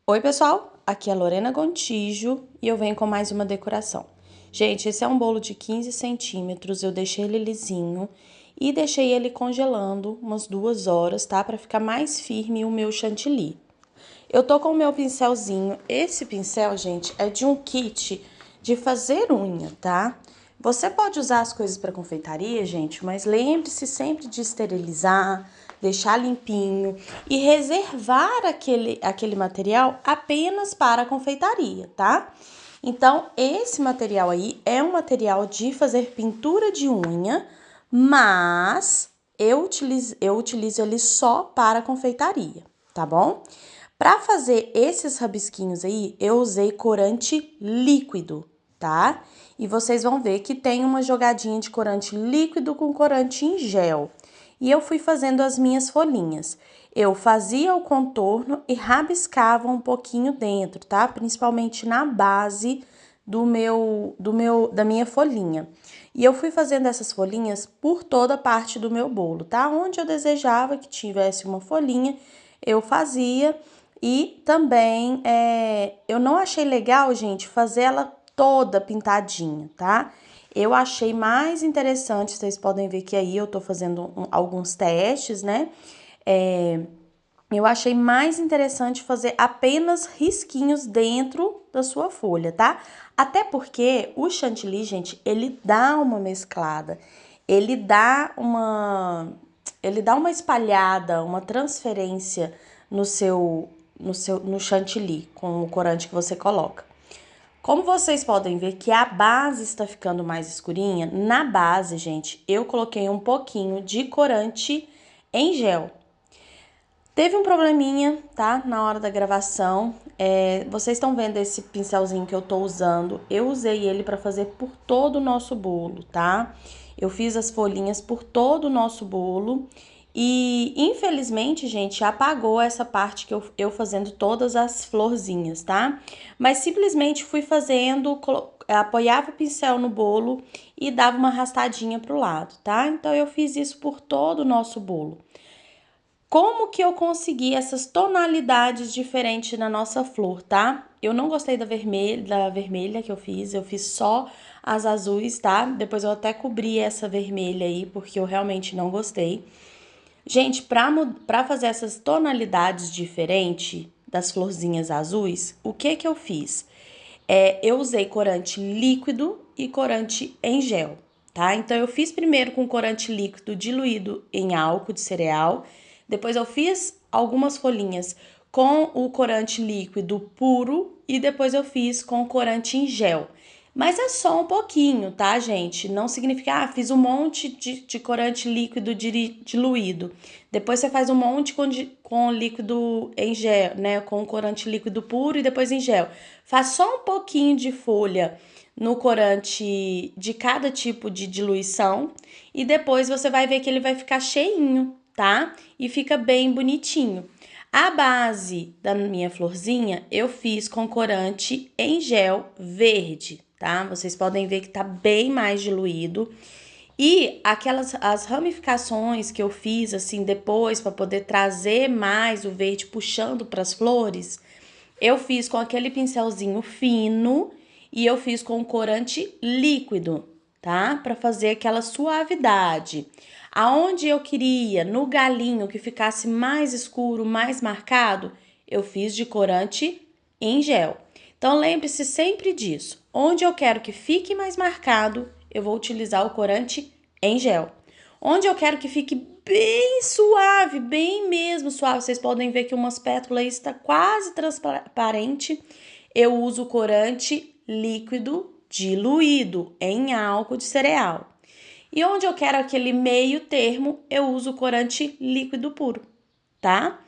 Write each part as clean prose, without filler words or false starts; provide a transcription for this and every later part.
Oi, pessoal! Aqui é a Lorena Gontijo e eu venho com mais uma decoração. Gente, esse é um bolo de 15 centímetros, eu deixei ele lisinho e deixei ele congelando umas 2 horas, tá? Pra ficar mais firme o meu chantilly. Eu tô com o meu pincelzinho. Esse pincel, gente, é de um kit de fazer unha, tá? Você pode usar as coisas para confeitaria, gente, mas lembre-se sempre de esterilizar, deixar limpinho e reservar aquele material apenas para a confeitaria, tá? Então, esse material aí é um material de fazer pintura de unha, mas eu utilizo ele só para confeitaria, tá bom? Para fazer esses rabisquinhos aí, eu usei corante líquido, tá? E vocês vão ver que tem uma jogadinha de corante líquido com corante em gel. E eu fui fazendo as minhas folhinhas. Eu fazia o contorno e rabiscava um pouquinho dentro, tá? Principalmente na base da minha folhinha. E eu fui fazendo essas folhinhas por toda a parte do meu bolo, tá? Onde eu desejava que tivesse uma folhinha, eu fazia. E também, eu não achei legal, gente, fazer ela toda pintadinha, tá? Eu achei mais interessante, vocês podem ver que aí eu tô fazendo alguns testes, né? Eu achei mais interessante fazer apenas risquinhos dentro da sua folha, tá? Até porque o chantilly, gente, ele dá uma mesclada, ele dá uma espalhada, uma transferência no chantilly com o corante que você coloca. Como vocês podem ver que a base está ficando mais escurinha, na base, gente, eu coloquei um pouquinho de corante em gel. Teve um probleminha, tá? Na hora da gravação. Vocês estão vendo esse pincelzinho que eu tô usando. Eu usei ele pra fazer por todo o nosso bolo, tá? Eu fiz as folhinhas por todo o nosso bolo. E, infelizmente, gente, apagou essa parte que eu fazendo todas as florzinhas, tá? Mas simplesmente fui fazendo, apoiava o pincel no bolo e dava uma arrastadinha pro lado, tá? Então, eu fiz isso por todo o nosso bolo. Como que eu consegui essas tonalidades diferentes na nossa flor, tá? Eu não gostei da vermelha que eu fiz só as azuis, tá? Depois eu até cobri essa vermelha aí, porque eu realmente não gostei. Gente, pra fazer essas tonalidades diferentes das florzinhas azuis, o que que eu fiz? Eu usei corante líquido e corante em gel, tá? Então, eu fiz primeiro com corante líquido diluído em álcool de cereal, depois eu fiz algumas folhinhas com o corante líquido puro e depois eu fiz com corante em gel. Mas é só um pouquinho, tá, gente? Não significa, fiz um monte de corante líquido diluído. Depois você faz um monte com líquido em gel, né? Com corante líquido puro e depois em gel. Faz só um pouquinho de folha no corante de cada tipo de diluição e depois você vai ver que ele vai ficar cheinho, tá? E fica bem bonitinho. A base da minha florzinha eu fiz com corante em gel verde, tá? Vocês podem ver que tá bem mais diluído. E as ramificações que eu fiz assim depois para poder trazer mais o verde puxando para as flores, eu fiz com aquele pincelzinho fino e eu fiz com corante líquido, tá? Para fazer aquela suavidade. Aonde eu queria, no galinho que ficasse mais escuro, mais marcado, eu fiz de corante em gel. Então lembre-se sempre disso. Onde eu quero que fique mais marcado, eu vou utilizar o corante em gel. Onde eu quero que fique bem suave, bem mesmo suave, vocês podem ver que umas pétalas está quase transparente, eu uso o corante líquido diluído em álcool de cereal. E onde eu quero aquele meio termo, eu uso o corante líquido puro, tá?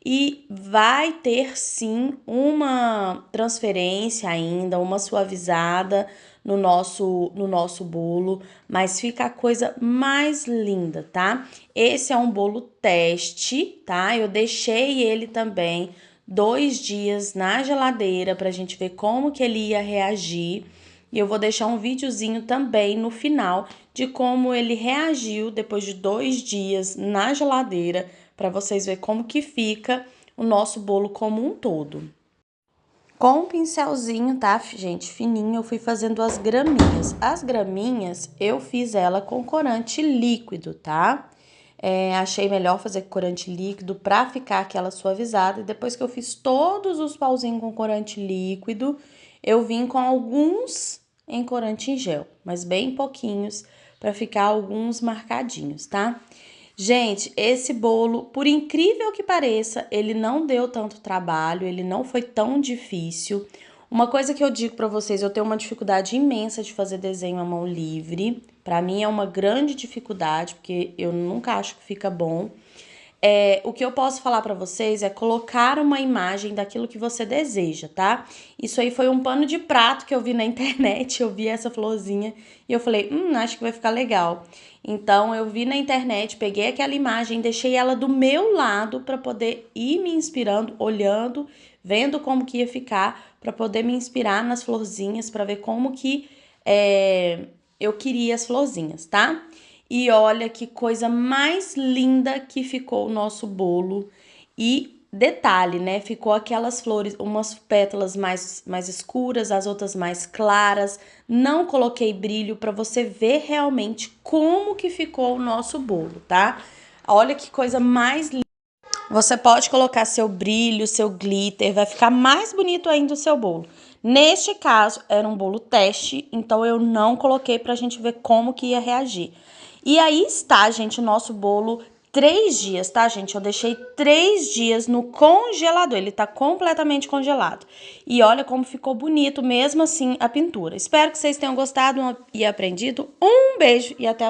E vai ter sim uma transferência ainda, uma suavizada no nosso bolo, mas fica a coisa mais linda, tá? Esse é um bolo teste, tá? Eu deixei ele também 2 dias na geladeira pra gente ver como que ele ia reagir. E eu vou deixar um videozinho também no final de como ele reagiu depois de 2 dias na geladeira, para vocês verem como que fica o nosso bolo como um todo. Com um pincelzinho, tá, gente, fininho, eu fui fazendo as graminhas. As graminhas, eu fiz ela com corante líquido, tá? Achei melhor fazer corante líquido pra ficar aquela suavizada. E depois que eu fiz todos os pauzinhos com corante líquido, eu vim com alguns em corante em gel, mas bem pouquinhos, pra ficar alguns marcadinhos, tá? Gente, esse bolo, por incrível que pareça, ele não deu tanto trabalho, ele não foi tão difícil. Uma coisa que eu digo pra vocês, eu tenho uma dificuldade imensa de fazer desenho à mão livre. Pra mim é uma grande dificuldade, porque eu nunca acho que fica bom. O que eu posso falar pra vocês é colocar uma imagem daquilo que você deseja, tá? Isso aí foi um pano de prato que eu vi na internet, eu vi essa florzinha e eu falei, acho que vai ficar legal. Então, eu vi na internet, peguei aquela imagem, deixei ela do meu lado pra poder ir me inspirando, olhando, vendo como que ia ficar, pra poder me inspirar nas florzinhas, pra ver como que eu queria as florzinhas, tá? E olha que coisa mais linda que ficou o nosso bolo. E detalhe, né? Ficou aquelas flores, umas pétalas mais escuras, as outras mais claras. Não coloquei brilho para você ver realmente como que ficou o nosso bolo, tá? Olha que coisa mais linda. Você pode colocar seu brilho, seu glitter, vai ficar mais bonito ainda o seu bolo. Neste caso, era um bolo teste, então eu não coloquei pra gente ver como que ia reagir. E aí está, gente, o nosso bolo 3 dias, tá, gente? Eu deixei 3 dias no congelador, ele tá completamente congelado. E olha como ficou bonito, mesmo assim, a pintura. Espero que vocês tenham gostado e aprendido. Um beijo e até a